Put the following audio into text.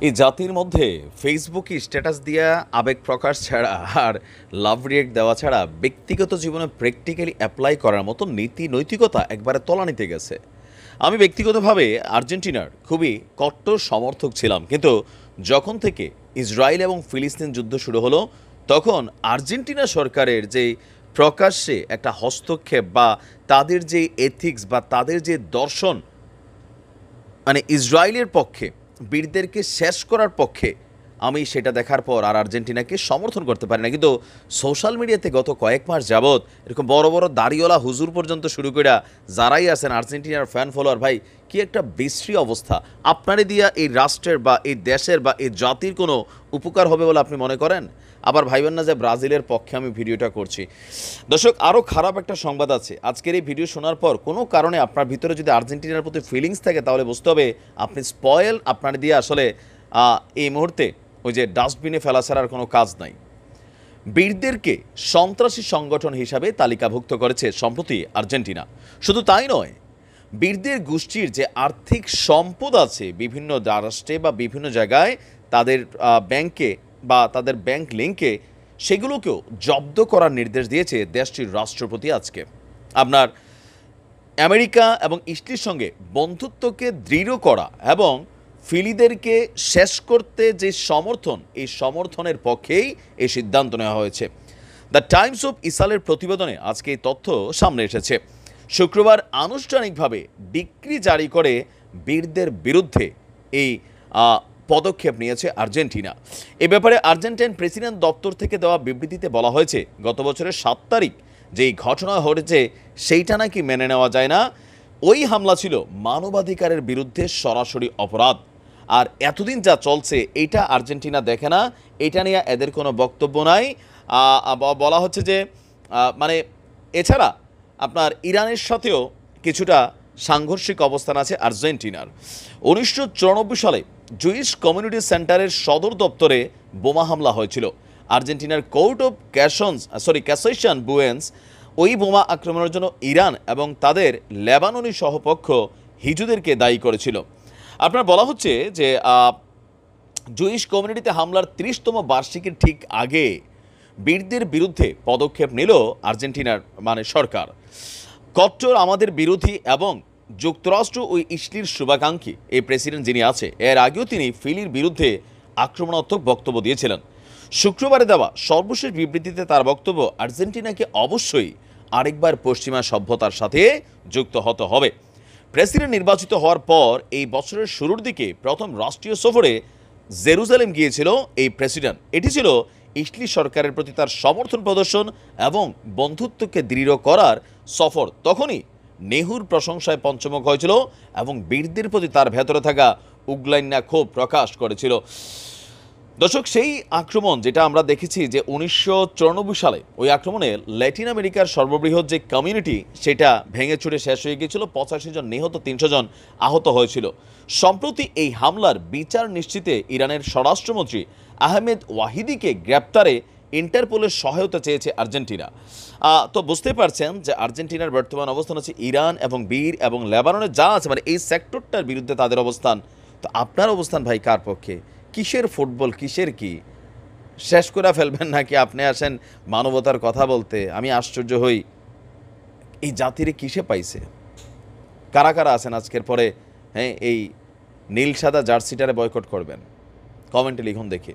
এই জাতির মধ্যে ফেসবুকে স্ট্যাটাস দিয়া আবেগ প্রকাশ ছাড়া আর লাভ রিয়েক্ট দেওয়া ছাড়া ব্যক্তিগত জীবনে প্র্যাকটিক্যালি অ্যাপ্লাই করার মতো নীতি নৈতিকতা একবারে তলানিতে গেছে। আমি ব্যক্তিগতভাবে আর্জেন্টিনার খুবই কট্টর সমর্থক ছিলাম, কিন্তু যখন থেকে ইসরায়েল এবং ফিলিস্তিন যুদ্ধ শুরু হলো, তখন আর্জেন্টিনা সরকারের যে প্রকাশ্যে একটা হস্তক্ষেপ বা তাদের যে এথিক্স বা তাদের যে দর্শন, মানে ইসরায়েলের পক্ষে, বীরদেরকে শেষ করার পক্ষে, আমি সেটা দেখার পর আর আর্জেন্টিনাকে সমর্থন করতে পারি না। কিন্তু সোশ্যাল মিডিয়াতে গত কয়েক মাস যাবৎ এরকম বড় বড় দাড়িওয়ালা হুজুর পর্যন্ত শুরু করে যারাই আছেন আর্জেন্টিনার ফ্যান ফলোয়ার, ভাই কি একটা বিশ্রী অবস্থা। আপনারে দিয়া এই রাষ্ট্রের বা এই দেশের বা এই জাতির কোনো উপকার হবে বলে আপনি মনে করেন? আবার ভাইবেন না যে ব্রাজিলের পক্ষে আমি ভিডিওটা করছি। দর্শক, আরও খারাপ একটা সংবাদ আছে। আজকের এই ভিডিও শোনার পর কোনো কারণে আপনার ভিতরে যদি আর্জেন্টিনার প্রতি ফিলিংস থাকে, তাহলে বুঝতে হবে আপনি স্পয়েল। আপনার দিয়ে আসলে এই মুহূর্তে ওই যে ডাস্টবিনে ফেলা ছাড়ার কোনো কাজ নাই। বীরদেরকে সন্ত্রাসী সংগঠন হিসাবে তালিকাভুক্ত করেছে সম্প্রতি আর্জেন্টিনা। শুধু তাই নয়, বীরদের গোষ্ঠীর যে আর্থিক সম্পদ আছে বিভিন্ন রাষ্ট্রে বা বিভিন্ন জায়গায়, তাদের ব্যাংকে বা তাদের ব্যাংক লিঙ্কে, সেগুলোকেও জব্দ করার নির্দেশ দিয়েছে দেশটির রাষ্ট্রপতি আজকে। আপনার আমেরিকা এবং ইসরায়েলের সঙ্গে বন্ধুত্বকে দৃঢ় করা এবং ফিলিদেরকে শেষ করতে যে সমর্থন, এই সমর্থনের পক্ষেই এই সিদ্ধান্ত নেওয়া হয়েছে। দ্য টাইমস অফ ইসরায়েলের প্রতিবেদনে আজকে এই তথ্য সামনে এসেছে। শুক্রবার আনুষ্ঠানিকভাবে ডিক্রি জারি করে বীরদের বিরুদ্ধে এই পদক্ষেপ নিয়েছে আর্জেন্টিনা। এ ব্যাপারে আর্জেন্টাইন প্রেসিডেন্ট দপ্তর থেকে দেওয়া বিবৃতিতে বলা হয়েছে, গত বছরের 7 তারিখ যেই ঘটনা ঘটেছে সেইটা নাকি মেনে নেওয়া যায় না। ওই হামলা ছিল মানবাধিকারের বিরুদ্ধে সরাসরি অপরাধ। আর এতদিন যা চলছে এটা আর্জেন্টিনা দেখে না, এটা নিয়ে এদের কোনো বক্তব্য নাই। বলা হচ্ছে যে মানে এছাড়া আপনার ইরানের সাথেও কিছুটা সাংঘর্ষিক অবস্থান আছে আর্জেন্টিনার। 1994 সালে জুইশ কমিউনিটি সেন্টারের সদর দপ্তরে বোমা হামলা হয়েছিল। আর্জেন্টিনার কোর্ট অফ ক্যাসেশন বুয়েন্স ওই বোমা আক্রমণের জন্য ইরান এবং তাদের লেবাননি সহপক্ষ হিজুদেরকে দায়ী করেছিল। আপনার বলা হচ্ছে যে জুইশ কমিউনিটিতে হামলার 30তম বার্ষিকীর ঠিক আগে বীরদের বিরুদ্ধে পদক্ষেপ নিল আর্জেন্টিনার সরকার। কট্টর আমাদের বিরোধী এবং যুক্তরাষ্ট্র ও ইসরায়েলের শুভাকাঙ্ক্ষী এই প্রেসিডেন্ট যিনি আছে, এর আগেও তিনি ফিলির বিরুদ্ধে আক্রমণাত্মক বক্তব্য দিয়েছিলেন। শুক্রবারে দেওয়া সর্বশেষ বিবৃতিতে তার বক্তব্য, আর্জেন্টিনাকে অবশ্যই আরেকবার পশ্চিমা সভ্যতার সাথে যুক্ত হতে হবে। প্রেসিডেন্ট নির্বাচিত হওয়ার পর এই বছরের শুরুর দিকে প্রথম রাষ্ট্রীয় সফরে জেরুজালেম গিয়েছিল এই প্রেসিডেন্ট। এটি ছিল ইসরায়েলি সরকারের প্রতি তার সমর্থন প্রদর্শন এবং বন্ধুত্বকে দৃঢ় করার সফর। তখনই নেহুর প্রশংসায় পঞ্চমুখ হয়েছিল এবং বীরদের প্রতি তার ভেতরে থাকা উগ্লাইন্যা ক্ষোভ প্রকাশ করেছিল। দর্শক, সেই আক্রমণ যেটা আমরা দেখেছি যে 1994 সালে, ওই আক্রমণে ল্যাটিন আমেরিকার সর্ববৃহৎ যে কমিউনিটি সেটা ভেঙে চুরে শেষ হয়ে গিয়েছিল, 85 জন নিহত, 300 জন আহত হয়েছিল। সম্প্রতি এই হামলার বিচার নিশ্চিতে ইরানের স্বরাষ্ট্রমন্ত্রী আহমেদ ওয়াহিদিকে গ্রেপ্তারে ইন্টারপোলের সহায়তা চেয়েছে আর্জেন্টিনা। তো বুঝতে পারছেন যে আর্জেন্টিনার বর্তমান অবস্থান হচ্ছে ইরান এবং বীর এবং লেবাননের যা আছে, এই সেক্টরটার বিরুদ্ধে তাদের অবস্থান। তো আপনার অবস্থান ভাই কার পক্ষে? কিসের ফুটবল, কিসের কি শেষ করে ফেলবেন নাকি আপনি আসেন মানবতার কথা বলতে? আমি আশ্চর্য হই, এই জাতিরে কিসে পাইছে? কারা কারা আছেন আজকের পরে হ্যাঁ এই নীল সাদা জার্সিটারে বয়কট করবেন? কমেন্টে লিখুন দেখি।